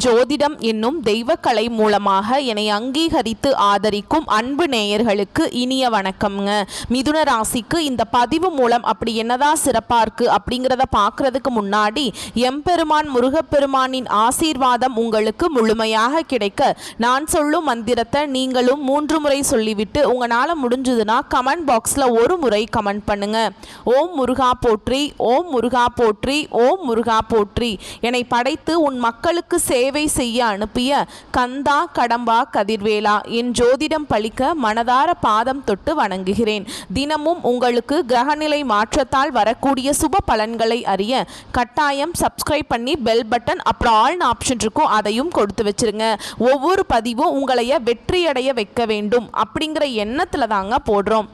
ஜோதிடம் என்னும் தெய்வக்கலை மூலமாக என்னை அங்கீகரித்து ஆதரிக்கும் அன்பு நேயர்களுக்கு இனிய வணக்கம்ங்க. மிதுன ராசிக்கு இந்த பதிவு மூலம் அப்படி என்னதான் சிறப்பாக இருக்குது அப்படிங்கிறத பார்க்குறதுக்கு முன்னாடி எம்பெருமான் முருகப்பெருமானின் ஆசீர்வாதம் உங்களுக்கு முழுமையாக கிடைக்க நான் சொல்லும் மந்திரத்தை நீங்களும் 3 முறை சொல்லிவிட்டு உங்களால் முடிஞ்சதுன்னா கமெண்ட் பாக்ஸில் ஒரு முறை கமெண்ட் பண்ணுங்க. ஓம் முருகா போற்றி, ஓம் முருகா போற்றி, ஓம் முருகா போற்றி. என்னை படைத்து உன் மக்களுக்கு சேவை செய்ய அனுப்பிய கந்தா கடம்பா கதிர்வேலா, என் ஜோதிடம் பழிக்க மனதார பாதம் தொட்டு வணங்குகிறேன். தினமும் உங்களுக்கு கிரகநிலை மாற்றத்தால் வரக்கூடிய சுப பலன்களை அறிய கட்டாயம் சப்ஸ்கிரைப் பண்ணி பெல் பட்டன் அப்புறம் ஆல் ஆப்ஷன் இருக்கும், அதையும் கொடுத்து வச்சிருங்க. ஒவ்வொரு பதிவும் உங்களைய வெற்றியடைய வைக்க வேண்டும் அப்படிங்கிற எண்ணத்துல தாங்க போடுறோம்.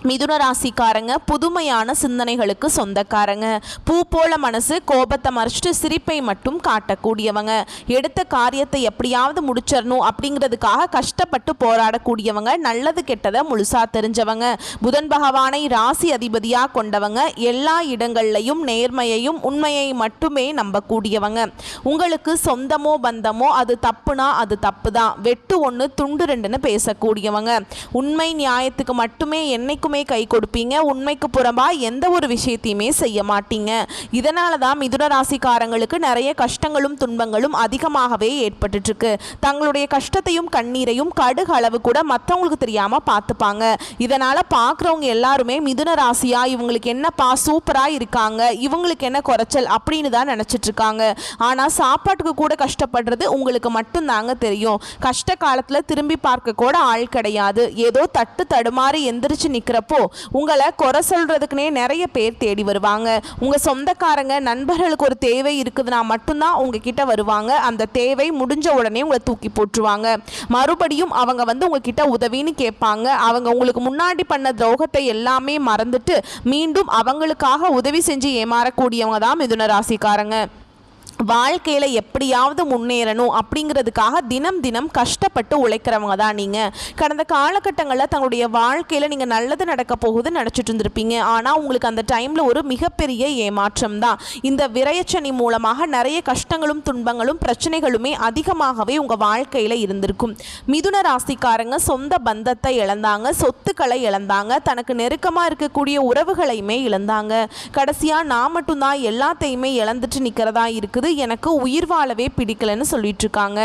மிதுன ராசிக்காரங்க புதுமையான சிந்தனைகளுக்கு சொந்தக்காரங்க. பூ போல மனசு, கோபத்தை மறைச்சிட்டு சிரிப்பை மட்டும் காட்டக்கூடியவங்க. எடுத்த காரியத்தை எப்படியாவது முடிச்சிடணும் அப்படிங்கிறதுக்காக கஷ்டப்பட்டு போராடக்கூடியவங்க. நல்லது கெட்டதை முழுசா தெரிஞ்சவங்க. புதன் பகவானை ராசி அதிபதியாக கொண்டவங்க. எல்லா இடங்கள்லையும் நேர்மையையும் உண்மையை மட்டுமே நம்பக்கூடியவங்க. உங்களுக்கு சொந்தமோ பந்தமோ அது தப்புனா அது தப்பு தான், வெட்டு ஒன்று துண்டு ரெண்டுன்னு பேசக்கூடியவங்க. உண்மை நியாயத்துக்கு மட்டுமே என்னைக்குமே கை கொடுப்பீங்க. உண்மைக்கு புறம்பா எந்த ஒரு விஷயத்தையுமே செய்ய மாட்டீங்க. இதனால தான் மிதுன ராசிக்காரங்களுக்கு நிறைய கஷ்டங்களும் துன்பங்களும் அதிகமாகவே ஏற்பட்டு இருக்கு. தங்களுடைய கஷ்டத்தையும் கண்ணீரையும் கடுகு அளவு கூட மற்றவங்களுக்கு தெரியாம பார்த்துப்பாங்க. இதனால பார்க்குறவங்க எல்லாருமே மிதுன ராசியா இவங்களுக்கு என்னப்பா சூப்பரா இருக்காங்க, இவங்களுக்கு என்ன குறைச்சல் அப்படின்னு தான் நினைச்சிட்டு இருக்காங்க. ஆனா சாப்பாட்டுக்கு கூட கஷ்டப்படுறது உங்களுக்கு மட்டும்தாங்க தெரியும். கஷ்ட காலத்துல திரும்பி பார்க்க கூட ஆள் கிடையாது. ஏதோ தட்டு தடுமாறி எந்திரிச்சு நிக்கிறப்போ உங்களை குறை சொல்றதுக்குனே நிறைய பேர் தேடி வருவாங்க. உங்க சொந்தக்காரங்க நண்பர்களுக்கு ஒரு தேவை இருக்குதுன்னா மட்டும்தான் உங்ககிட்ட வருவாங்க. அந்த தேவை முடிஞ்ச உடனே உங்களை தூக்கி போட்டுருவாங்க. மறுபடியும் அவங்க உங்ககிட்ட உதவின்னு கேட்பாங்க. அவங்க உங்களுக்கு முன்னாடி பண்ண துரோகத்தை எல்லாமே மறந்துட்டு மீண்டும் அவங்களுக்காக உதவி செஞ்சு ஏமாறக்கூடியவங்க தான் மிதுன ராசிக்காரங்க. வாழ்க்கையில் எப்படியாவது முன்னேறணும் அப்படிங்கிறதுக்காக தினம் தினம் கஷ்டப்பட்டு உழைக்கிறவங்க தான் நீங்கள். கடந்த காலகட்டங்களில் தங்களுடைய வாழ்க்கையில் நீங்கள் நல்லது நடக்க போகுதுன்னு நினச்சிட்டு இருந்திருப்பீங்க. ஆனால் உங்களுக்கு அந்த டைமில் ஒரு மிகப்பெரிய ஏமாற்றம் தான். இந்த விரயச்சனி மூலமாக நிறைய கஷ்டங்களும் துன்பங்களும் பிரச்சனைகளுமே அதிகமாகவே உங்கள் வாழ்க்கையில் இருந்திருக்கும். மிதுன ராசிக்காரங்க சொந்த பந்தத்தை இழந்தாங்க, சொத்துக்களை இழந்தாங்க, தனக்கு நெருக்கமாக இருக்கக்கூடிய உறவுகளையுமே இழந்தாங்க. கடைசியாக நான் மட்டும்தான் எல்லாத்தையுமே இழந்துட்டு நிற்கிறதா இருக்குது, எனக்கு உயிர் வாழவே பிடிக்கலன்னு சொல்லிட்டு இருக்காங்க.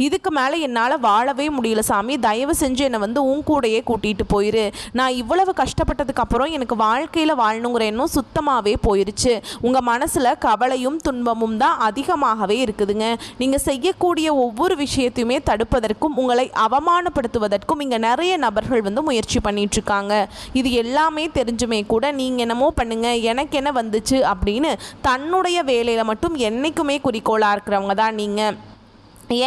இதுக்கு மேலே என்னால் வாழவே முடியல சாமி, தயவு செஞ்சு என்னை உன் கூடையே கூட்டிகிட்டு போயிரு. நான் இவ்வளவு கஷ்டப்பட்டதுக்கு அப்புறம் எனக்கு வாழ்க்கையில் வாழணுங்கிற எண்ணம் சுத்தமாகவே போயிருச்சு. உங்கள் மனசில் கவலையும் துன்பமும் தான் அதிகமாகவே இருக்குதுங்க. நீங்கள் செய்யக்கூடிய ஒவ்வொரு விஷயத்தையுமே தடுப்பதற்கும் உங்களை அவமானப்படுத்துவதற்கும் இங்கே நிறைய நபர்கள் முயற்சி பண்ணிட்டு இருக்காங்க. இது எல்லாமே தெரிஞ்சுமே கூட நீங்கள் என்னமோ பண்ணுங்க, எனக்கு என்ன வந்துச்சு அப்படின்னு தன்னுடைய வேலையில் மட்டும் என்னைக்குமே குறிக்கோளாக இருக்கிறவங்க தான் நீங்கள்.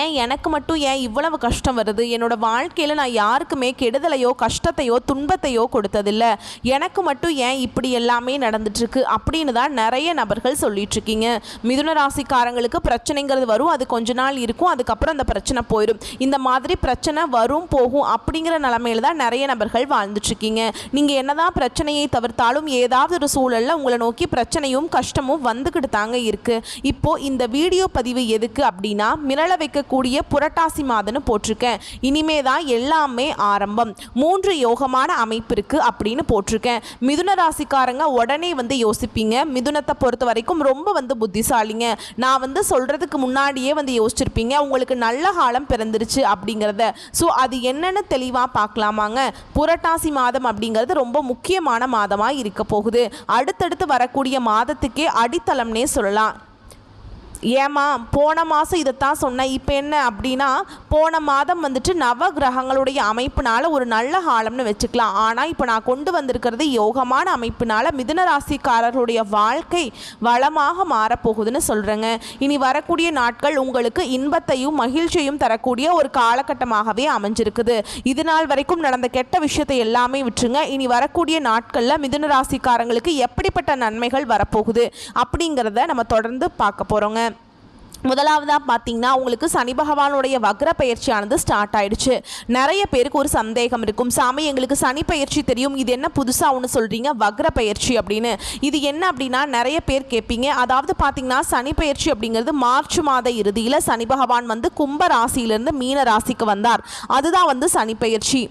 ஏன் எனக்கு மட்டும் ஏன் இவ்வளவு கஷ்டம் வருது, என்னோட வாழ்க்கையில் நான் யாருக்குமே கெடுதலையோ கஷ்டத்தையோ துன்பத்தையோ கொடுத்ததில்லை, எனக்கு மட்டும் ஏன் இப்படி எல்லாமே நடந்துட்டுருக்கு அப்படின்னு தான் நிறைய நபர்கள் சொல்லிட்டு இருக்கீங்க. மிதுன ராசிக்காரங்களுக்கு பிரச்சனைங்கிறது வரும், அது கொஞ்ச நாள் இருக்கும், அதுக்கப்புறம் அந்த பிரச்சனை போயிடும். இந்த மாதிரி பிரச்சனை வரும் போகும் அப்படிங்கிற நிலைமையில தான் நிறைய நபர்கள் வாழ்ந்துட்டுருக்கீங்க. நீங்கள் என்னதான் பிரச்சனையை தவிர்த்தாலும் ஏதாவது ஒரு சூழலில் உங்களை நோக்கி பிரச்சனையும் கஷ்டமும் வந்துக்கிட்டு தாங்க இருக்குது. இப்போது இந்த வீடியோ பதிவு எதுக்கு அப்படின்னா, மிரள கூடிய புரட்டாசி மாதம்னு போட்டிருக்கேன். இனிமே தான் எல்லாமே ஆரம்பம். 3 யோகமான அமைப்பு இருக்கு அப்படின்னு போட்டிருக்கேன். மிதுன ராசிக்காரங்க உடனே யோசிப்பீங்க, மிதுனத்தை பொறுத்த வரைக்கும் ரொம்ப புத்திசாலிங்க, நான் சொல்றதுக்கு முன்னாடியே யோசிச்சிருப்பீங்க உங்களுக்கு நல்ல காலம் பிறந்துருச்சு அப்படிங்கிறத. ஸோ அது என்னன்னு தெளிவாக பார்க்கலாமாங்க. புரட்டாசி மாதம் அப்படிங்கிறது ரொம்ப முக்கியமான மாதமாக இருக்க போகுது. அடுத்தடுத்து வரக்கூடிய மாதத்துக்கே அடித்தளம்னே சொல்லலாம். ஏமா போன மாதம் இதைத்தான் சொன்னேன், இப்போ என்ன அப்படின்னா போன மாதம் நவ கிரகங்களுடைய அமைப்பினால ஒரு நல்ல காலம்னு வச்சுக்கலாம். ஆனால் இப்போ நான் கொண்டு வந்திருக்கிறது யோகமான அமைப்பினால மிதுன ராசிக்காரர்களுடைய வாழ்க்கை வளமாக மாறப்போகுதுன்னு சொல்கிறேங்க. இனி வரக்கூடிய நாட்கள் உங்களுக்கு இன்பத்தையும் மகிழ்ச்சியையும் தரக்கூடிய ஒரு காலகட்டமாகவே அமைஞ்சிருக்குது. இது நாள் வரைக்கும் நடந்த கெட்ட விஷயத்தை எல்லாமே விட்டுருங்க. இனி வரக்கூடிய நாட்களில் மிதுன ராசிக்காரங்களுக்கு எப்படிப்பட்ட நன்மைகள் வரப்போகுது அப்படிங்கிறத நம்ம தொடர்ந்து பார்க்க போகிறோங்க. முதலாவதாக பார்த்தீங்கன்னா உங்களுக்கு சனி பகவானுடைய வக்ர பயிற்சியானது ஸ்டார்ட் ஆயிடுச்சு. நிறைய பேருக்கு ஒரு சந்தேகம் இருக்கும், சாமி எங்களுக்கு சனி பயிற்சி தெரியும், இது என்ன புதுசாக ஒன்று சொல்கிறீங்க வக்ர பயிற்சி அப்படின்னு. இது என்ன அப்படின்னா நிறைய பேர் கேட்பீங்க. அதாவது பார்த்தீங்கன்னா சனி பயிற்சி அப்படிங்கிறது மார்ச் மாத இறுதியில் சனி பகவான் வந்து கும்ப ராசியிலிருந்து மீன ராசிக்கு வந்தார். அதுதான் வந்து சனி பயிற்சி.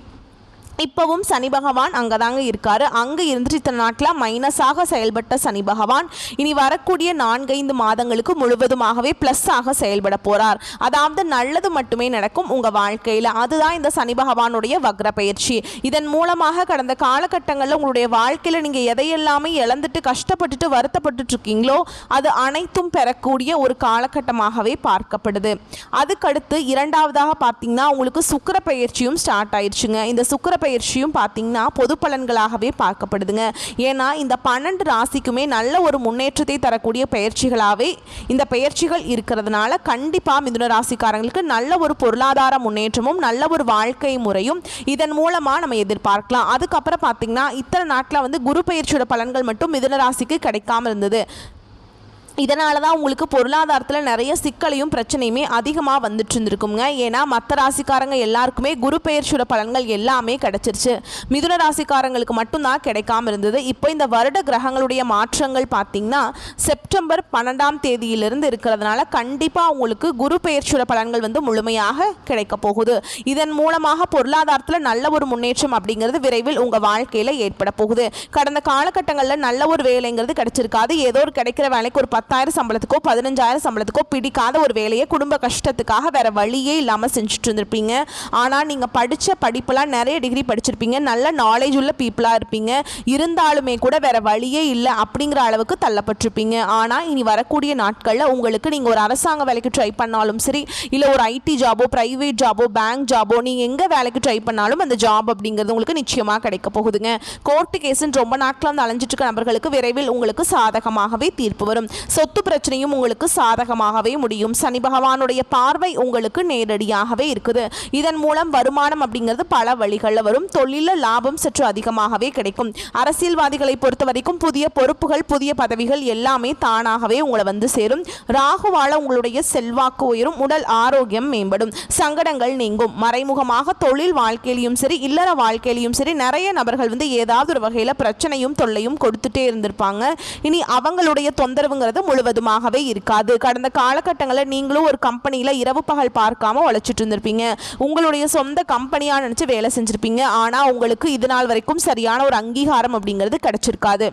இப்போவும் சனி பகவான் அங்கே தாங்க இருக்கார். அங்கே இருந்துட்டு இத்தனை நாட்டில் மைனஸாக செயல்பட்ட சனி பகவான் இனி வரக்கூடிய 4-5 மாதங்களுக்கு முழுவதுமாகவே ப்ளஸ்ஸாக செயல்பட போகிறார். அதாவது நல்லது மட்டுமே நடக்கும் உங்கள் வாழ்க்கையில். அதுதான் இந்த சனி பகவானுடைய வக்ர பயிற்சி. இதன் மூலமாக கடந்த காலகட்டங்களில் உங்களுடைய வாழ்க்கையில் நீங்கள் எதையெல்லாமே இழந்துட்டு கஷ்டப்பட்டுட்டு வருத்தப்பட்டு இருக்கீங்களோ அது அனைத்தும் பெறக்கூடிய ஒரு காலகட்டமாகவே பார்க்கப்படுது. அதுக்கடுத்து இரண்டாவதாக பார்த்தீங்கன்னா உங்களுக்கு சுக்கிர பயிற்சியும் ஸ்டார்ட் ஆயிடுச்சுங்க. இந்த சுக்கிர பயிற்சியும் பார்த்தீங்கன்னா பொது பலன்களாகவே பார்க்கப்படுதுங்க. ஏன்னா இந்த 12 ராசிக்குமே நல்ல ஒரு முன்னேற்றத்தை தரக்கூடிய பயிற்சிகளாகவே இந்த பயிற்சிகள் இருக்கிறதுனால கண்டிப்பாக மிதுன ராசிக்காரங்களுக்கு நல்ல ஒரு பொருளாதார முன்னேற்றமும் நல்ல ஒரு வாழ்க்கை முறையும் இதன் மூலமாக நம்ம எதிர்பார்க்கலாம். அதுக்கப்புறம் பார்த்தீங்கன்னா இத்தனை நாட்டில் வந்து குரு பயிற்சியோட பலன்கள் மட்டும் மிதுன ராசிக்கு கிடைக்காம இருந்தது. இதனால தான் உங்களுக்கு பொருளாதாரத்தில் நிறைய சிக்கலையும் பிரச்சனையுமே அதிகமாக வந்துட்டு இருந்திருக்குங்க. ஏன்னா மற்ற ராசிக்காரங்க எல்லாருக்குமே குரு பெயர்ச்சியோட பலன்கள் எல்லாமே கிடைச்சிருச்சு. மிதுன ராசிக்காரங்களுக்கு மட்டும்தான் கிடைக்காம இருந்தது. இப்போ இந்த வருட கிரகங்களுடைய மாற்றங்கள் பார்த்திங்கன்னா செப்டம்பர் 12ஆம் தேதியிலிருந்து இருக்கிறதுனால கண்டிப்பாக உங்களுக்கு குரு பெயர்ச்சியோட பலன்கள் வந்து முழுமையாக கிடைக்க போகுது. இதன் மூலமாக பொருளாதாரத்தில் நல்ல ஒரு முன்னேற்றம் அப்படிங்கிறது விரைவில் உங்கள் வாழ்க்கையில் ஏற்பட போகுது. கடந்த காலகட்டங்களில் நல்ல ஒரு வேலைங்கிறது கிடைச்சிருக்காது. ஏதோ ஒரு கிடைக்கிற வேலைக்கு ஒரு 10,000 சம்பளத்துக்கோ 15,000 சம்பளத்துக்கோ பிடிக்காத ஒரு வேலையை குடும்ப கஷ்டத்துக்காக வேற வழியே இல்லாமல் செஞ்சுட்டு இருந்திருப்பீங்க. ஆனால் நீங்கள் படித்த படிப்பெல்லாம் நிறைய டிகிரி படிச்சிருப்பீங்க, நல்ல நாலேஜ் உள்ள பீப்புளாக இருப்பீங்க. இருந்தாலுமே கூட வேற வழியே இல்லை அப்படிங்கிற அளவுக்கு தள்ளப்பட்டிருப்பீங்க. ஆனால் இனி வரக்கூடிய நாட்களில் உங்களுக்கு நீங்கள் ஒரு அரசாங்க வேலைக்கு ட்ரை பண்ணாலும் சரி, இல்லை ஒரு ஐடி ஜாபோ ப்ரைவேட் ஜாபோ பேங்க் ஜாபோ நீங்கள் எங்கே வேலைக்கு ட்ரை பண்ணாலும் அந்த ஜாப் அப்படிங்கிறது உங்களுக்கு நிச்சயமாக கிடைக்க போகுதுங்க. கோர்ட்டு கேஸுன்னு ரொம்ப நாட்கள் வந்து அலைஞ்சிட்டு இருக்க நபர்களுக்கு விரைவில் உங்களுக்கு சாதகமாகவே தீர்ப்பு வரும். சொத்து பிரச்சனையும் உங்களுக்கு சாதகமாகவே முடியும். சனி பகவானுடைய பார்வை உங்களுக்கு நேரடியாகவே இருக்குது. இதன் மூலம் வருமானம் அப்படிங்கிறது பல வழிகளில் வரும். தொழிலில் லாபம் சற்று அதிகமாகவே கிடைக்கும். அரசியல்வாதிகளை பொறுத்த வரைக்கும் புதிய பொறுப்புகள் புதிய பதவிகள் எல்லாமே தானாகவே உங்களை வந்து சேரும். ராகுவால உங்களுடைய செல்வாக்கு உயரும். உடல் ஆரோக்கியம் மேம்படும். சங்கடங்கள் நீங்கும். மறைமுகமாக தொழில் வாழ்க்கையிலையும் சரி இல்லற வாழ்க்கையிலையும் சரி நிறைய நபர்கள் வந்து ஏதாவது ஒரு வகையில் பிரச்சனையும் தொல்லையும் கொடுத்துட்டே இருந்திருப்பாங்க. இனி அவங்களுடைய தொந்தரவுங்கிறது முழுவதுமாகவே இருக்காது. கடந்த காலகட்டங்களில் நீங்களும் ஒரு கம்பெனியில் இரவு பகல் பார்க்காம உழைச்சிட்டு இருந்திருப்பீங்க. உங்களுடைய சொந்த கம்பெனியாக நினச்சி வேலை செஞ்சுருப்பீங்க. ஆனால் உங்களுக்கு இது நாள் வரைக்கும் சரியான ஒரு அங்கீகாரம் அப்படிங்கிறது கிடைச்சிருக்காது.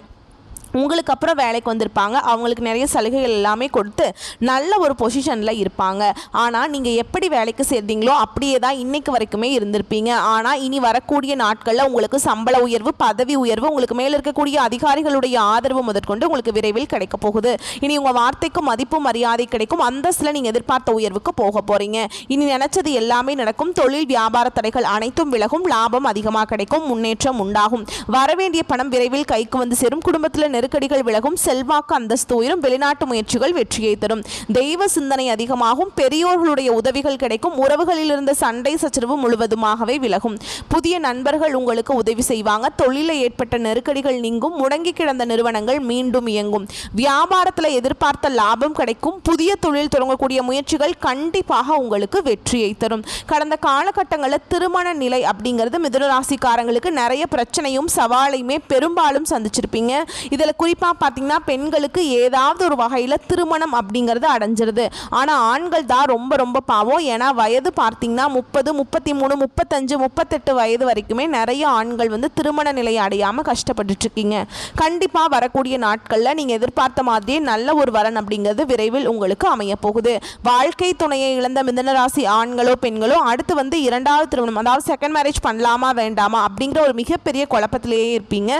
உங்களுக்கு அப்புறம் வேலைக்கு வந்திருப்பாங்க. அவங்களுக்கு நிறைய சலுகைகள் எல்லாமே கொடுத்து நல்ல ஒரு பொசிஷனில் இருப்பாங்க. ஆனால் நீங்கள் எப்படி வேலைக்கு சேர்ந்தீங்களோ அப்படியே தான் இன்றைக்கு வரைக்குமே இருந்திருப்பீங்க. ஆனால் இனி வரக்கூடிய நாட்களில் உங்களுக்கு சம்பள உயர்வு பதவி உயர்வு உங்களுக்கு மேலே இருக்கக்கூடிய அதிகாரிகளுடைய ஆதரவு முதற்கொண்டு உங்களுக்கு விரைவில் கிடைக்க போகுது. இனி உங்கள் வார்த்தைக்கு மதிப்பு மரியாதை கிடைக்கும். அந்தஸ்தில் நீங்கள் எதிர்பார்த்த உயர்வுக்கு போக போகிறீங்க. இனி நினச்சது எல்லாமே நடக்கும். தொழில் வியாபார தடைகள் அனைத்தும் விலகும். லாபம் அதிகமாக கிடைக்கும். முன்னேற்றம் உண்டாகும். வரவேண்டிய பணம் விரைவில் கைக்கு வந்து சேரும். குடும்பத்தில் நெருக்கடிகள் விலகும். செல்வாக்கு அந்தஸ்து உயரும். வெளிநாட்டு முயற்சிகள் வெற்றியை தரும். தெய்வ சிந்தனை அதிகமாகும். பெரியோர்களுடைய உதவிகள் கிடைக்கும். உறவுகளில் இருந்த சண்டை சச்சரவு முழுவதுமாகவே விலகும். புதிய நண்பர்கள் உங்களுக்கு உதவி செய்வாங்க. தொழிலில் ஏற்பட்ட நெருக்கடிகள் நீங்கும். முடங்கி கிடந்த நிறுவனங்கள் மீண்டும் இயங்கும். வியாபாரத்தில் எதிர்பார்த்த லாபம் கிடைக்கும். புதிய தொழில் தொடங்கக்கூடிய முயற்சிகள் கண்டிப்பாக உங்களுக்கு வெற்றியை தரும். கடந்த காலகட்டங்களில் திருமண நிலை அப்படிங்கிறது மிதுன ராசிக்காரங்களுக்கு நிறைய பிரச்சனையும் சவாலையுமே பெரும்பாலும் சந்திச்சிருப்பீங்க. இதில் குறிப்பாக பார்த்தீங்கன்னா பெண்களுக்கு ஏதாவது ஒரு வகையில் திருமணம் அப்படிங்கிறது அடைஞ்சிருது. ஆனால் ஆண்கள் தான் ரொம்ப ரொம்ப பாவம். ஏன்னா வயது பார்த்தீங்கன்னா 30, 33, 35, 38 வயது வரைக்குமே நிறைய ஆண்கள் வந்து திருமண நிலையை அடையாமல் கஷ்டப்பட்டுட்டு இருக்கீங்க. கண்டிப்பாக வரக்கூடிய நாட்களில் நீங்கள் எதிர்பார்த்த மாதிரியே நல்ல ஒரு வரன் அப்படிங்கிறது விரைவில் உங்களுக்கு அமைய போகுது. வாழ்க்கை துணையை இழந்த மிதுன ராசி ஆண்களோ பெண்களோ அடுத்து வந்து இரண்டாவது திருமணம் அதாவது செகண்ட் மேரேஜ் பண்ணலாமா வேண்டாமா அப்படிங்கிற ஒரு மிகப்பெரிய குழப்பத்திலேயே இருப்பீங்க.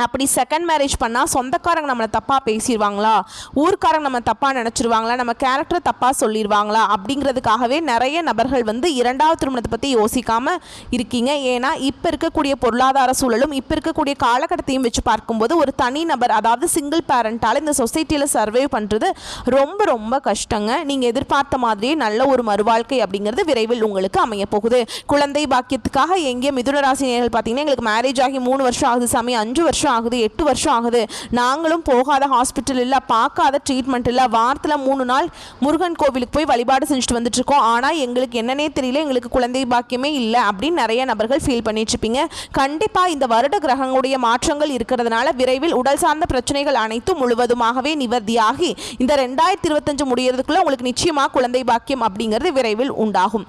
அப்படி செகண்ட் மேரேஜ் பண்ணால் சொந்தக்காரங்க நம்மளை தப்பாக பேசிடுவாங்களா, ஊர்க்காரங்க நம்ம தப்பாக நினச்சிருவாங்களா, நம்ம கேரக்டரை தப்பாக சொல்லிடுவாங்களா அப்படிங்கிறதுக்காகவே நிறைய நபர்கள் வந்து இரண்டாவது திருமணத்தை பற்றி யோசிக்காமல் இருக்கீங்க. ஏன்னா இப்போ இருக்கக்கூடிய பொருளாதார சூழலும் இப்போ இருக்கக்கூடிய காலகட்டத்தையும் வச்சு பார்க்கும்போது ஒரு தனி நபர் அதாவது சிங்கிள் பேரண்டால் இந்த சொசைட்டியில் சர்வே பண்ணுறது ரொம்ப ரொம்ப கஷ்டங்க. நீங்கள் எதிர்பார்த்த மாதிரியே நல்ல ஒரு மறுவாழ்க்கை அப்படிங்கிறது விரைவில் உங்களுக்கு அமைய போகுது. குழந்தை பாக்கியத்துக்காக எங்கே மிதுன ராசி நேயர்கள் பார்த்தீங்கன்னா எங்களுக்கு மேரேஜ் ஆகி 3 வருஷம் ஆகுது சாமி, 5 வருஷம் வருஷம் ஆகுது, 8 வருஷம் ஆகுது, நாங்களும் போகாத ஹாஸ்பிட்டல் இல்லை, பார்க்காத ட்ரீட்மெண்ட் இல்லை, வாரத்தில் 3 நாள் முருகன் கோவிலுக்கு போய் வழிபாடு செஞ்சுட்டு வந்துட்டு இருக்கோம், ஆனால் எங்களுக்கு என்னன்னே தெரியல, எங்களுக்கு குழந்தை பாக்கியமே இல்லை அப்படின்னு நிறைய நபர்கள் ஃபீல் பண்ணிட்டு இருப்பீங்க. கண்டிப்பாக இந்த வருட கிரகங்களுடைய மாற்றங்கள் இருக்கிறதுனால விரைவில் உடல் சார்ந்த பிரச்சனைகள் அனைத்தும் முழுவதுமாகவே நிவர்த்தியாகி இந்த 2025 முடியறதுக்குள்ள உங்களுக்கு நிச்சயமாக குழந்தை பாக்கியம் அப்படிங்கிறது விரைவில் உண்டாகும்.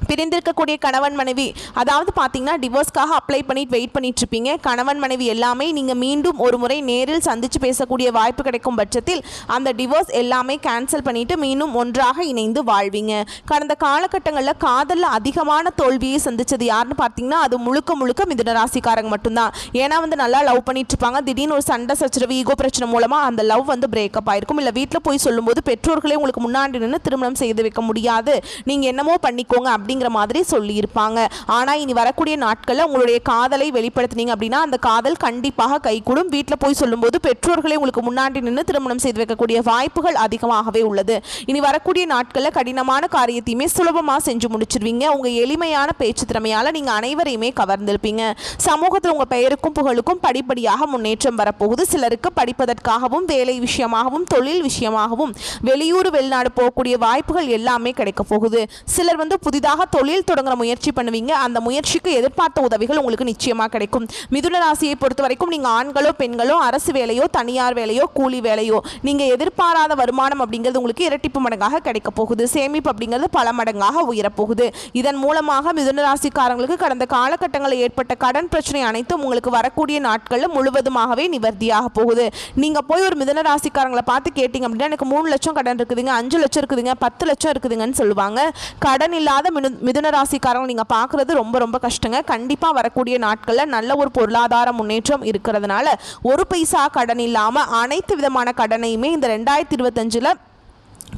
பிரிந்திருக்கக்கூடிய கணவன் மனைவி, அதாவது பார்த்தீங்கன்னா டிவோர்ஸ்க்காக அப்ளை பண்ணிட்டு வெயிட் பண்ணிட்டு இருப்பீங்க. கணவன் மனைவி எல்லாமே நீங்கள் மீண்டும் ஒரு முறை நேரில் சந்தித்து பேசக்கூடிய வாய்ப்பு கிடைக்கும் பட்சத்தில் அந்த டிவோர்ஸ் எல்லாமே கேன்சல் பண்ணிட்டு மீண்டும் ஒன்றாக இணைந்து வாழ்வீங்க. கடந்த காலகட்டங்களில் காதலில் அதிகமான தோல்வியை சந்தித்தது யாருன்னு பார்த்தீங்கன்னா அது முழுக்க முழுக்க மிதுன ராசிக்காரங்க மட்டும்தான். ஏன்னா நல்லா லவ் பண்ணிட்டு இருப்பாங்க, திடீர்னு ஒரு சண்டை சச்சரவு ஈகோ பிரச்சனை மூலமாக அந்த லவ் பிரேக்கப் ஆயிருக்கும். இல்லை வீட்டில் போய் சொல்லும்போது பெற்றோர்களே உங்களுக்கு முன்னாடி நின்று திருமணம் செய்து வைக்க முடியாது, நீங்கள் என்னமோ பண்ணிக்கோங்க அப்படிங்கிற மாதிரி சொல்லியிருப்பாங்க. ஆனால் இனி வரக்கூடிய நாட்களில் உங்களுடைய காதலை வெளிப்படுத்தினீங்க அப்படின்னா அந்த காதல் கண்டிப்பாக கைகூடும். வீட்டில் போய் சொல்லும்போது பெற்றோர்களே உங்களுக்கு முன்னாடி நின்று திருமணம் செய்து வைக்கக்கூடிய வாய்ப்புகள் அதிகமாகவே உள்ளது. இனி வரக்கூடிய நாட்களில் கடினமான காரியத்தையுமே சுலபமாக செஞ்சு முடிச்சிருவீங்க. உங்கள் எளிமையான பேச்சு திறமையால் நீங்கள் அனைவரையுமே கவர்ந்திருப்பீங்க. சமூகத்தில் உங்கள் பெயருக்கும் புகழுக்கும் படிப்படியாக முன்னேற்றம் வரப்போகுது. சிலருக்கு படிப்பதற்காகவும் வேலை விஷயமாகவும் தொழில் விஷயமாகவும் வெளியூர் வெளிநாடு போகக்கூடிய வாய்ப்புகள் எல்லாமே கிடைக்க போகுது. சிலர் புதிதாக தொழில் தொடங்குற முயற்சி பண்ணுவீங்க. அந்த முயற்சிக்கு எதிர்பார்த்த உதவிகள் உங்களுக்கு நிச்சயமாக கிடைக்கும். மிதுன ராசியை பொறுத்த வரைக்கும் நீங்கள் ஆண்களோ பெண்களோ அரசு வேலையோ தனியார் வேலையோ கூலி வேலையோ நீங்கள் எதிர்பாராத வருமானம் அப்படிங்கிறது உங்களுக்கு இரட்டிப்பு மடங்காக கிடைக்க போகுது. சேமிப்பு அப்படிங்கிறது பல மடங்காக உயரப்போகுது. இதன் மூலமாக மிதுன ராசிக்காரங்களுக்கு கடந்த காலகட்டங்களில் ஏற்பட்ட கடன் பிரச்சனை அனைத்தும் உங்களுக்கு வரக்கூடிய நாட்களில் முழுவதுமாகவே நிவர்த்தியாக போகுது. நீங்கள் போய் ஒரு மிதுன ராசிக்காரங்களை பார்த்து கேட்டீங்க அப்படின்னா எனக்கு 3 லட்சம் கடன் இருக்குதுங்க, 5 லட்சம் இருக்குதுங்க, 10 லட்சம் இருக்குதுங்கன்னு சொல்லுவாங்க. கடன் இல்லாத மிதுன ராசிக்காரங்க நீங்கள் பார்க்குறது ரொம்ப ரொம்ப கஷ்டங்க. கண்டிப்பாக வரக்கூடிய நாட்களில் நல்ல ஒரு பொருளாதார முன்னேற்றம் இருக்கிறதுனால ஒரு பைசா கடன் இல்லாமல் அனைத்து விதமான கடனையுமே இந்த 2025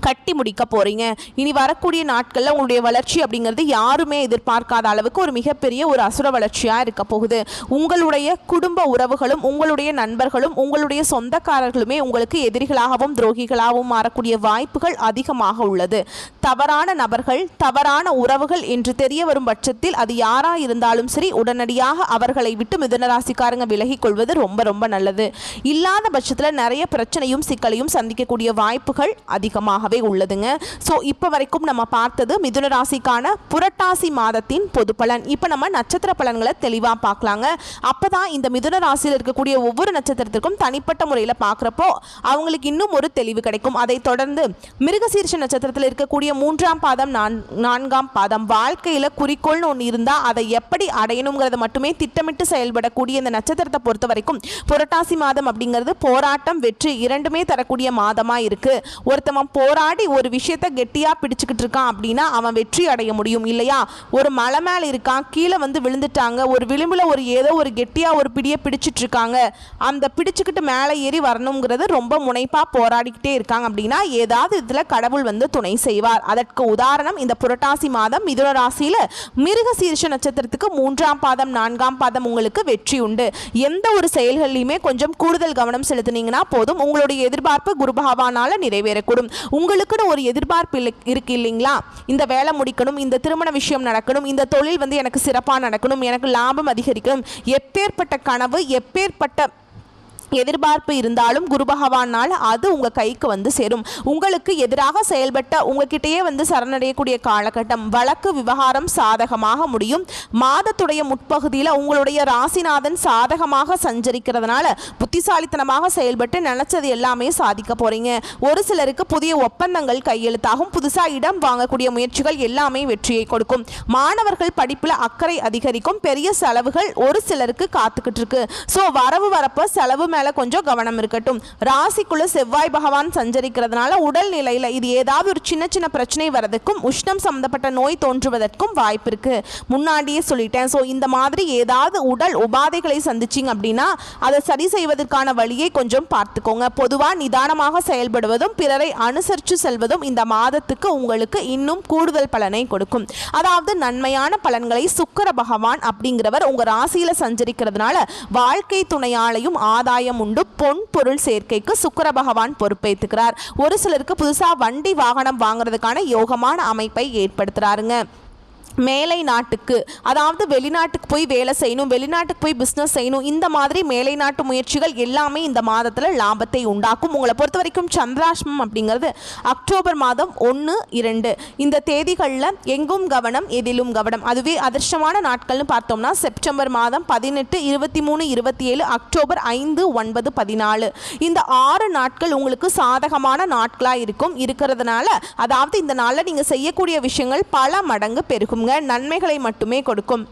கட்டி முடிக்க போகிறீங்க. இனி வரக்கூடிய நாட்களில் உங்களுடைய வளர்ச்சி அப்படிங்கிறது யாருமே எதிர்பார்க்காத அளவுக்கு ஒரு மிகப்பெரிய ஒரு அசுர வளர்ச்சியாக இருக்க போகுது. உங்களுடைய குடும்ப உறவுகளும் உங்களுடைய நண்பர்களும் உங்களுடைய சொந்தக்காரர்களுமே உங்களுக்கு எதிரிகளாகவும் துரோகிகளாகவும் மாறக்கூடிய வாய்ப்புகள் அதிகமாக உள்ளது. தவறான நபர்கள் தவறான உறவுகள் என்று தெரிய வரும் பட்சத்தில் அது யாராக இருந்தாலும் சரி உடனடியாக அவர்களை விட்டு மிதுன ராசிக்காரங்க விலகி கொள்வது ரொம்ப ரொம்ப நல்லது. இல்லாத பட்சத்தில் நிறைய பிரச்சனையும் சிக்கலையும் சந்திக்கக்கூடிய வாய்ப்புகள் அதிகமாக உள்ளதுங்க. சோ இப்போ வரைக்கும் நம்ம பார்த்தது மிதுன ராசிக்கான புரட்டாசி மாதத்தின் பொது பலன். இப்போ நம்ம நட்சத்திர பலன்களை தெளிவா பார்க்கலாங்க. அப்பதான் இந்த மிதுன ராசியில் இருக்கக்கூடிய ஒவ்வொரு நட்சத்திரத்திற்கும் தனிப்பட்ட முறையில் பார்க்குறப்போ அவங்களுக்கு இன்னும் ஒரு தெளிவு கிடைக்கும். அதை தொடர்ந்து மிருகசீரிஷ நட்சத்திரத்தில் இருக்கக்கூடிய 3ஆம் பாதம் 4ஆம் பாதம் வாழ்க்கையில் குறிக்கோள்னு ஒன்று இருந்தால் அதை எப்படி அடையணுங்கிறத மட்டுமே திட்டமிட்டு செயல்படக்கூடிய இந்த நட்சத்திரத்தை பொறுத்த வரைக்கும் புரட்டாசி மாதம் அப்படிங்கிறது போராட்டம் வெற்றி இரண்டுமே தரக்கூடிய மாதமா இருக்கு. ஒருத்தவன் போராடி ஒரு விஷயத்தை கெட்டியா பிடிச்சுக்கிட்டு இருக்கான் அப்படின்னா அவன் வெற்றி அடைய முடியும் இல்லையா. ஒரு மலை மேல இருக்கான், கீழே விழுந்துட்டாங்க, ஒரு விளிம்புல ஏதோ ஒரு கெட்டியா ஒரு பிடியை பிடிச்சிட்டு இருக்காங்க, அந்த பிடிச்சுக்கிட்டு மேலே ஏறி வரணுங்கிறது ரொம்ப முனைப்பா போராடிக்கிட்டே இருக்காங்க அப்படின்னா ஏதாவது இதுல கடவுள் துணை செய்வார். அதற்கு உதாரணம் இந்த புரட்டாசி மாதம் மிதுன ராசியில மிருகசீரிஷ நட்சத்திரத்துக்கு 3ஆம் பாதம் 4ஆம் பாதம் உங்களுக்கு வெற்றி உண்டு. எந்த ஒரு செயல்களிலுமே கொஞ்சம் கூடுதல் கவனம் செலுத்தினீங்கன்னா போதும், உங்களுடைய எதிர்பார்ப்பு குரு பகவானால நிறைவேறக்கூடும். உங்களுக்குன்னு ஒரு எதிர்பார்ப்பு இருக்கு இல்லைங்களா, இந்த வேலை முடிக்கணும், இந்த திருமண விஷயம் நடக்கணும், இந்த தொழில் எனக்கு சிறப்பாக நடக்கணும், எனக்கு லாபம் அதிகரிக்கணும், எப்பேற்பட்ட கனவு எப்பேற்பட்ட எதிர்பார்ப்பு இருந்தாலும் குரு பகவானால் அது உங்க கைக்கு சேரும். உங்களுக்கு எதிராக செயல்பட்ட உங்ககிட்டயே சரணடையக்கூடிய காலகட்டம். வழக்கு விவகாரம் சாதகமாக முடியும். மாதத்துடைய முற்பகுதியில் உங்களுடைய ராசிநாதன் சாதகமாக சஞ்சரிக்கிறதுனால புத்திசாலித்தனமாக செயல்பட்டு நினைச்சது எல்லாமே சாதிக்க போறீங்க. ஒரு சிலருக்கு புதிய ஒப்பந்தங்கள் கையெழுத்தாகும். புதுசா இடம் வாங்கக்கூடிய முயற்சிகள் எல்லாமே வெற்றியை கொடுக்கும். மாணவர்கள் படிப்புல அக்கறை அதிகரிக்கும். பெரிய செலவுகள் ஒரு சிலருக்கு காத்துக்கிட்டு இருக்கு. சோ வரவு வரப்ப செலவு மேல கொஞ்சம் கவனம் இருக்கட்டும். ராசிக்குள்ள செவ்வாய் பகவான் சஞ்சரிக்கிறதுனால உடல் நிலையில இது ஏதாவது ஒரு சின்ன சின்ன பிரச்சனை வரதுக்கும் உஷ்ணம் சம்பந்தப்பட்ட நோய் தோன்றுவதற்கும் வாய்ப்பு இருக்கு. முன்னாடியே சொல்லிட்டேன். சோ இந்த மாதிரி ஏதாவது உடல் உபாதைகளை சந்திச்சிங்க அப்படின்னா அதை சரி செய்வதற்கான வழியை கொஞ்சம் பார்த்துக்கோங்க. பொதுவா நிதானமாக செயல்படுவதும் பிறரை அனுசரித்து செல்வதும் இந்த மாதத்துக்கு உங்களுக்கு இன்னும் கூடுதல் பலனை கொடுக்கும். அதாவது நன்மையான பலன்களை சுக்கிர பகவான் அப்படிங்கிறவர் உங்க ராசியில சஞ்சரிக்கிறதுனால வாழ்க்கை துணையாளையும் ஆதாயம் உண்டு. பொன் பொருள் சேர்க்கைக்கு சுக்கிர பகவான் பொறுப்பேற்றுக்கிறார். ஒரு சிலருக்கு புதுசா வண்டி வாகனம் வாங்குறதுக்கான யோகமான அமைப்பை ஏற்படுத்துறாருங்க. மேலை நாட்டுக்கு, அதாவது வெளிநாட்டுக்கு போய் வேலை செய்யணும், வெளிநாட்டுக்கு போய் பிஸ்னஸ் செய்யணும், இந்த மாதிரி மேலை நாட்டு முயற்சிகள் எல்லாமே இந்த மாதத்தில் லாபத்தை உண்டாக்கும். உங்களை பொறுத்த வரைக்கும் சந்திராஷ்டமம் அப்படிங்கிறது அக்டோபர் மாதம் 1, 2 இந்த தேதிகளில் எங்கும் கவனம் எதிலும் கவனம். அதுவே அதிர்ஷ்டமான நாட்கள்னு பார்த்தோம்னா செப்டம்பர் மாதம் 18, 23, 27, அக்டோபர் 5, 9, 14 இந்த 6 நாட்கள் உங்களுக்கு சாதகமான நாட்களாக இருக்கிறதுனால, அதாவது இந்த நாளில் நீங்கள் செய்யக்கூடிய விஷயங்கள் பல மடங்கு பெருகும், நன்மைகளை மட்டுமே கொடுக்கும்.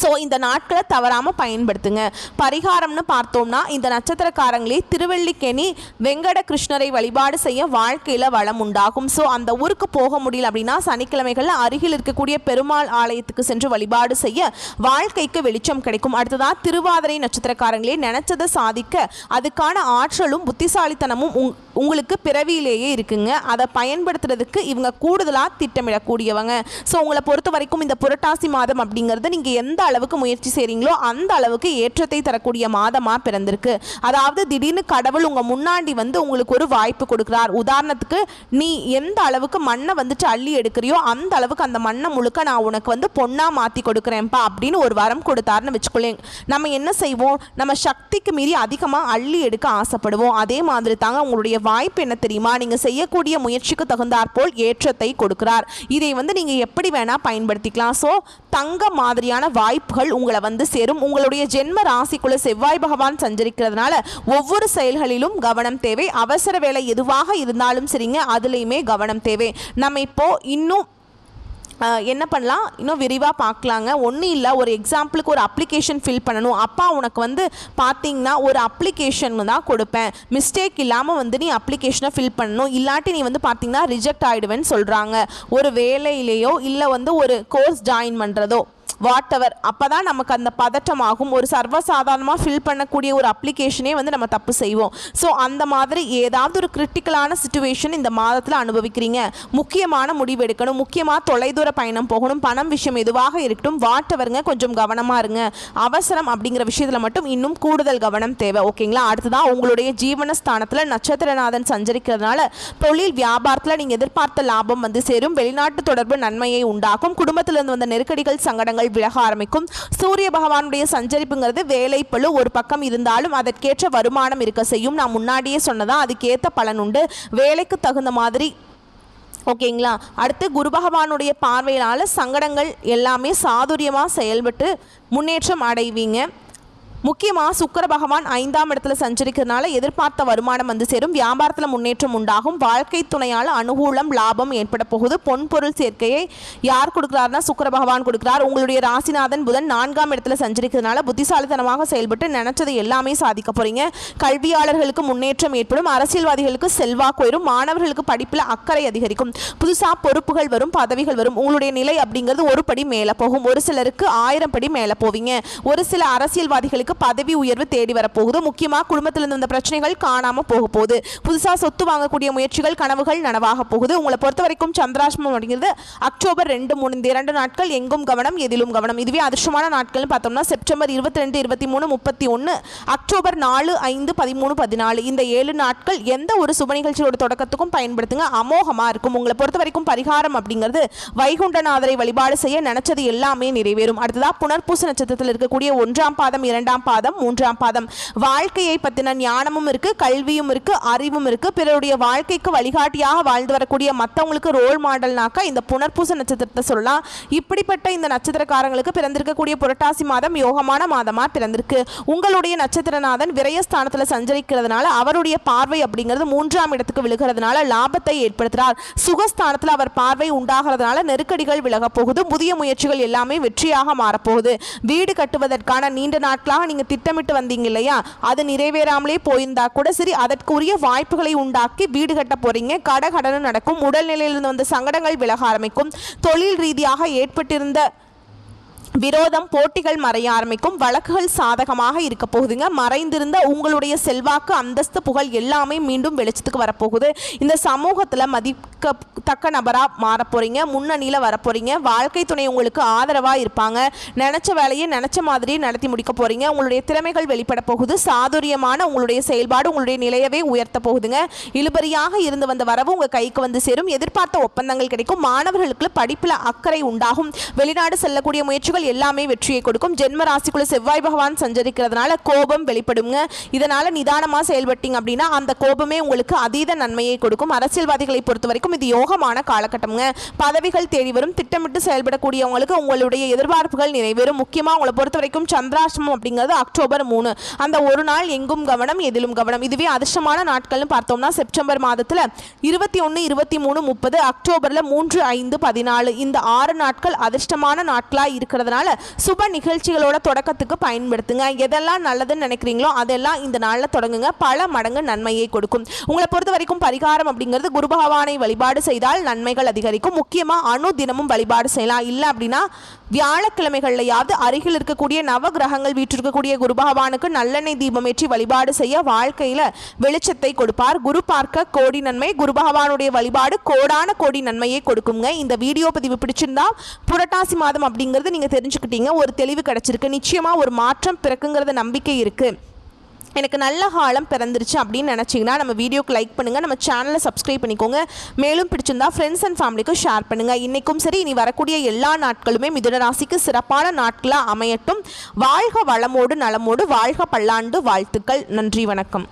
ஸோ இந்த நாட்களை தவறாமல் பயன்படுத்துங்க. பரிகாரம்னு பார்த்தோம்னா இந்த நட்சத்திரக்காரங்களே திருவல்லிக்கேணி வெங்கட கிருஷ்ணரை வழிபாடு செய்ய வாழ்க்கையில் வளம் உண்டாகும். ஸோ அந்த ஊருக்கு போக முடியல அப்படின்னா சனிக்கிழமைகளில் அருகில் இருக்கக்கூடிய பெருமாள் ஆலயத்துக்கு சென்று வழிபாடு செய்ய வாழ்க்கைக்கு வெளிச்சம் கிடைக்கும். அடுத்ததாக திருவாதிரை நட்சத்திரக்காரங்களே நினைச்சதை சாதிக்க அதுக்கான ஆற்றலும் புத்திசாலித்தனமும் உங்களுக்கு பிறவியிலேயே இருக்குங்க. அதை பயன்படுத்துறதுக்கு இவங்க கூடுதலாக திட்டமிடக்கூடியவங்க. ஸோ உங்களை பொறுத்த வரைக்கும் இந்த புரட்டாசி மாதம் அப்படிங்கிறது நீங்கள் எந்த அளவுக்கு முயற்சி செய்றீங்களோ அந்த அளவுக்கு ஏற்றத்தை தரக்கூடிய மாதமா பிறந்திருக்கு. அதாவது திடீர்னு கடவுள் உங்க முன்னாடி வந்து உங்களுக்கு ஒரு வாய்ப்பு கொடுக்கிறார். உதாரணத்துக்கு நீ எந்த அளவுக்கு மண்ணை வந்துட்டு அள்ளி எடுக்கிறியோ அந்த அளவுக்கு அந்த மண்ணை முழுக்க நான் உனக்கு வந்து பொண்ணா மாத்தி கொடுக்குறேன்ப்பா அப்படின்னு ஒரு வரம் கொடுத்தாருன்னு வச்சுக்கொள்ளேன். நம்ம என்ன செய்வோம், நம்ம சக்திக்கு மீறி அதிகமாக அள்ளி எடுக்க ஆசைப்படுவோம். அதே மாதிரி தாங்க உங்களுடைய வாய்ப்பு என்ன தெரியுமா, நீங்க செய்யக்கூடிய முயற்சிக்கு தகுந்தாற்போல் ஏற்றத்தை கொடுக்கிறார். இதை வந்து நீங்க எப்படி வேணா பயன்படுத்திக்கலாம். ஸோ தங்க மாதிரியான வாய்ப்புகள் உங்களை வந்து சேரும். உங்களுடைய ஜென்ம ராசிக்குள்ள செவ்வாய் பகவான் சஞ்சரிக்கிறதுனால ஒவ்வொரு செயல்களிலும் கவனம் தேவை. அவசர வேலை எதுவாக இருந்தாலும் சரிங்க, அதுலேயுமே கவனம் தேவை. நம்ம இப்போ இன்னும் என்ன பண்ணலாம், இன்னும் விரிவாக பார்க்கலாங்க. ஒன்றும் இல்லை, ஒரு எக்ஸாம்பிளுக்கு ஒரு அப்ளிகேஷன் ஃபில் பண்ணணும். அப்பா உனக்கு வந்து பார்த்தீங்கன்னா ஒரு அப்ளிகேஷன் தான் கொடுப்பேன், மிஸ்டேக் இல்லாமல் வந்து நீ அப்ளிகேஷனை ஃபில் பண்ணணும், இல்லாட்டி நீ வந்து பார்த்தீங்கன்னா ரிஜெக்ட் ஆகிடுவேன்னு சொல்கிறாங்க. ஒரு வேலையிலேயோ இல்லை வந்து ஒரு கோர்ஸ் ஜாயின் பண்ணுறதோ வாட் எவர், அப்போ தான் நமக்கு அந்த பதட்டமாகும். ஒரு சர்வசாதாரணமாக ஃபில் பண்ணக்கூடிய ஒரு அப்ளிகேஷனே வந்து நம்ம தப்பு செய்வோம். ஸோ அந்த மாதிரி ஏதாவது ஒரு கிரிட்டிக்கலான சிச்சுவேஷன் இந்த மாதத்தில் அனுபவிக்கிறீங்க, முக்கியமான முடிவு எடுக்கணும், முக்கியமாக தொலைதூர பயணம் போகணும், பணம் விஷயம் எதுவாக இருக்கட்டும், வாட் எவருங்க, கொஞ்சம் கவனமாக இருங்க. அவசரம் அப்படிங்கிற விஷயத்தில் மட்டும் இன்னும் கூடுதல் கவனம் தேவை. ஓகேங்களா. அடுத்ததான் உங்களுடைய ஜீவனஸ்தானத்தில் நட்சத்திரநாதன் சஞ்சரிக்கிறதுனால தொழில் வியாபாரத்தில் நீங்கள் எதிர்பார்த்த லாபம் வந்து சேரும். வெளிநாட்டு தொடர்பு நன்மையை உண்டாக்கும். குடும்பத்திலிருந்து வந்த நெருக்கடிகள் சங்கடங்கள் விலக ஆரம்பிக்கும். சூரிய பகவானுடைய சஞ்சரிப்புங்கிறது வேலை பளு ஒரு பக்கம் இருந்தாலும் அதற்கேற்ற வருமானம் இருக்க செய்யும். நான் முன்னாடியே சொன்னதா அதுக்கேற்ற பலன் உண்டு, வேலைக்கு தகுந்த மாதிரி. ஓகேங்களா. அடுத்து குரு பகவானுடைய பார்வையினால சங்கடங்கள் எல்லாமே சாதுரியமாக செயல்பட்டு முன்னேற்றம் அடைவீங்க. முக்கியமாக சுக்கிர பகவான் 5ஆம் இடத்துல சஞ்சரிக்கிறதுனால எதிர்பார்த்த வருமானம் வந்து சேரும். வியாபாரத்தில் முன்னேற்றம் உண்டாகும். வாழ்க்கை துணையால் அனுகூலம் லாபம் ஏற்பட போகுது. பொன்பொருள் சேர்க்கையை யார் கொடுக்குறாருன்னா சுக்கிர பகவான் கொடுக்குறார். உங்களுடைய ராசிநாதன் புதன் 4ஆம் இடத்துல சஞ்சரிக்கிறதுனால புத்திசாலித்தனமாக செயல்பட்டு நினைச்சதை எல்லாமே சாதிக்க போறீங்க. கல்வியாளர்களுக்கு முன்னேற்றம் ஏற்படும். அரசியல்வாதிகளுக்கு செல்வாக்கு உயரும். மாணவர்களுக்கு படிப்பில் அக்கறை அதிகரிக்கும். புதுசாக பொறுப்புகள் வரும், பதவிகள் வரும். உங்களுடைய நிலை அப்படிங்கிறது ஒரு படி மேலே போகும். ஒரு சிலருக்கு 1000 படி மேலே போவீங்க. ஒரு சில அரசியல்வாதிகளுக்கு பதவி உயர்வு தேடி வரப்போகுது. முக்கியமாக குடும்பத்திலிருந்து வந்த பிரச்சனைகள் காணாம போக போகுது. புதுசாக சொத்து வாங்கக்கூடிய முயற்சிகள் கனவுகள் நனவாக போகுது. உங்களை பொறுத்த வரைக்கும் சந்திராஷ்டமம் அப்படிங்கிறது அக்டோபர் 2, 3 இந்த 2 நாட்கள் எங்கும் கவனம் எதிலும் கவனம். இதுவே அதிர்ஷ்டமான நாட்கள் பார்த்தோம்னா செப்டம்பர் 22, 23, 31, அக்டோபர் 4, 5, 13, 14 இந்த 7 நாட்கள் எந்த ஒரு சுப நிகழ்ச்சியோட தொடக்கத்துக்கும் பயன்படுத்துங்க, அமோகமா இருக்கும். உங்களை பொறுத்த வரைக்கும் பரிகாரம் அப்படிங்கிறது வைகுண்டநாதரை வழிபாடு செய்ய நினைச்சது எல்லாமே நிறைவேறும். அடுத்ததா புனர்பூச நட்சத்திரத்தில் இருக்கக்கூடிய 1ஆம் பாதம், 2ஆம் பாதம், 3ஆம் பாதம். வாழ்க்கையை பத்தின ஞானமும் இருக்கு, கல்வியும் இருக்கு, அறிவும் இருக்கு. பிறருடைய வாழ்க்கைக்கு வழிகாட்டியாக வாழ்ந்து வரக்கூடிய மற்றவங்களுக்கு ரோல் மாடல்னாக்கா இந்த புனர்பூச நட்சத்திரத்தை சொல்லலாம். இப்படிப்பட்ட இந்த நட்சத்திரக்காரங்களுக்கு பிறந்திருக்கக்கூடிய புரட்டாசி மாதம் யோகமான மாதமா பிறந்திருக்கு. உங்களுடைய நட்சத்திரநாதன் விரயஸ்தானத்தில் சஞ்சரிக்கிறதுனால அவருடைய பார்வை அப்படிங்கிறது 3ஆம் இடத்துக்கு விழுகிறதுனால லாபத்தை ஏற்படுத்துகிறார். சுகஸ்தானத்தில் அவர் பார்வை உண்டாகிறதுனால நெருக்கடிகள் விலக போகுது. புதிய முயற்சிகள் எல்லாமே வெற்றியாக மாறப்போகுது. வீடு கட்டுவதற்கான நீண்ட நாட்களாக நீங்க திட்டமிட்டு வந்தீங்க இல்லையா, அது நிறைவேறாமலே போயிருந்தா கூட சரி, அதற்குரிய வாய்ப்புகளை உண்டாக்கி வீடு கட்ட போறீங்க. கடன் நடக்கும். உடல்நிலையிலிருந்து வந்த சங்கடங்கள் விலக ஆரம்பிக்கும். தொழில் ரீதியாக ஏற்பட்டிருந்த விரோதம் போட்டிகள் மறைய ஆரம்பிக்கும். வழக்குகள் சாதகமாக இருக்க போகுதுங்க. மறைந்திருந்த உங்களுடைய செல்வாக்கு அந்தஸ்து புகழ் எல்லாமே மீண்டும் வெளிச்சத்துக்கு வரப்போகுது. இந்த சமூகத்தில் மதிக்கத்தக்க நபராக மாற போறீங்க. முன்னணியில் வரப்போறீங்க. வாழ்க்கை துணை உங்களுக்கு ஆதரவாக இருப்பாங்க. நினைச்ச வேலையை நினைச்ச மாதிரியே நடத்தி முடிக்க போறீங்க. உங்களுடைய திறமைகள் வெளிப்பட போகுது. சாதுரியமான உங்களுடைய செயல்பாடு உங்களுடைய நிலையவே உயர்த்த போகுதுங்க. இழுபறியாக இருந்து வந்த வரவு உங்க கைக்கு வந்து சேரும். எதிர்பார்த்த ஒப்பந்தங்கள் கிடைக்கும். மாணவர்களுக்கு படிப்பில் அக்கறை உண்டாகும். வெளிநாடு செல்லக்கூடிய முயற்சிகள் எல்லாமே வெற்றியை கொடுக்கும். ஜென்ம ராசிக்குள்ள செவ்வாய் பகவான் சஞ்சரிக்கிறதுனால கோபம் வெளிப்படுங்க. இதனால நிதானமா செயல்பட்டீங்க அப்படின்னா அந்த கோபமே உங்களுக்கு அதீத நன்மையை கொடுக்கும். அரசியல்வாதிகளை பொறுத்த வரைக்கும் இது யோகமான காலகட்டம்ங்க. பதவிகள் தேடி வரும். திட்டமிட்டு செயல்படக்கூடியவங்களுக்கு உங்களுடைய எதிர்பார்ப்புகள் நிறைவேறும். முக்கியமா உங்களை பொறுத்த வரைக்கும் சந்திராஷ்டமம் அப்படிங்கிறது அக்டோபர் 3. அந்த ஒரு நாள் எங்கும் கவனம் எதிலும் கவனம். இதுவே அதிர்ஷ்டமான நாட்கள்னு பார்த்தோம்னா செப்டம்பர் மாதத்துல 21, 23, 30, அக்டோபர்ல 3, 5, 14 இந்த 6 நாட்கள் அதிர்ஷ்டமான நாட்களா இருக்கிறதுனால சுப நிகழ்ச்சிகளோட தொடக்கத்துக்கு பயன்படுத்துங்க. எதெல்லாம் நல்லதுன்னு நினைக்கிறீங்களோ அதெல்லாம் இந்த நாளில் தொடங்குங்க. பல மடங்கு நன்மையை கொடுக்கும். உங்களை பொறுத்த வரைக்கும் பரிகாரம் அப்படிங்கிறது குரு பகவானை வழிபாடு செய்தால் நன்மைகள் அதிகரிக்கும். முக்கியமா அணு தினமும் வழிபாடு செய்யலாம். இல்லை அப்படின்னா வியாழக்கிழமைகள்லையாவது அருகில் இருக்கக்கூடிய நவ கிரகங்கள் வீற்றிருக்கக்கூடிய குரு பகவானுக்கு நல்லெண்ணெய் தீபம் ஏற்றி வழிபாடு செய்ய வாழ்க்கையில வெளிச்சத்தை கொடுப்பார். குரு பார்க்க கோடி நன்மை. குரு பகவானுடைய வழிபாடு கோடான கோடி நன்மையை கொடுக்குங்க. இந்த வீடியோ பதிவு பிடிச்சிருந்தா புரட்டாசி மாதம் அப்படிங்கிறது நீங்க தெரிஞ்சுக்கிட்டீங்க. ஒரு தெளிவு கிடைச்சிருக்கு. நிச்சயமா ஒரு மாற்றம் பிறக்குங்கிறத நம்பிக்கை இருக்கு. எனக்கு நல்ல காலம் பிறந்துருச்சு அப்படின்னு நினச்சிங்கன்னா நம்ம வீடியோக்கு லைக் பண்ணுங்கள். நம்ம சேனலை சப்ஸ்கிரைப் பண்ணிக்கோங்க. மேலும் பிடிச்சிருந்தா ஃப்ரெண்ட்ஸ் அண்ட் ஃபேமிலிக்கு ஷேர் பண்ணுங்கள். இன்றைக்கும் சரி இனி வரக்கூடிய எல்லா நாட்களுமே மிதுன ராசிக்கு சிறப்பான நாட்களாக அமையட்டும். வாழ்க வளமோடு நலமோடு வாழ்க பல்லாண்டு வாழ்த்துக்கள். நன்றி, வணக்கம்.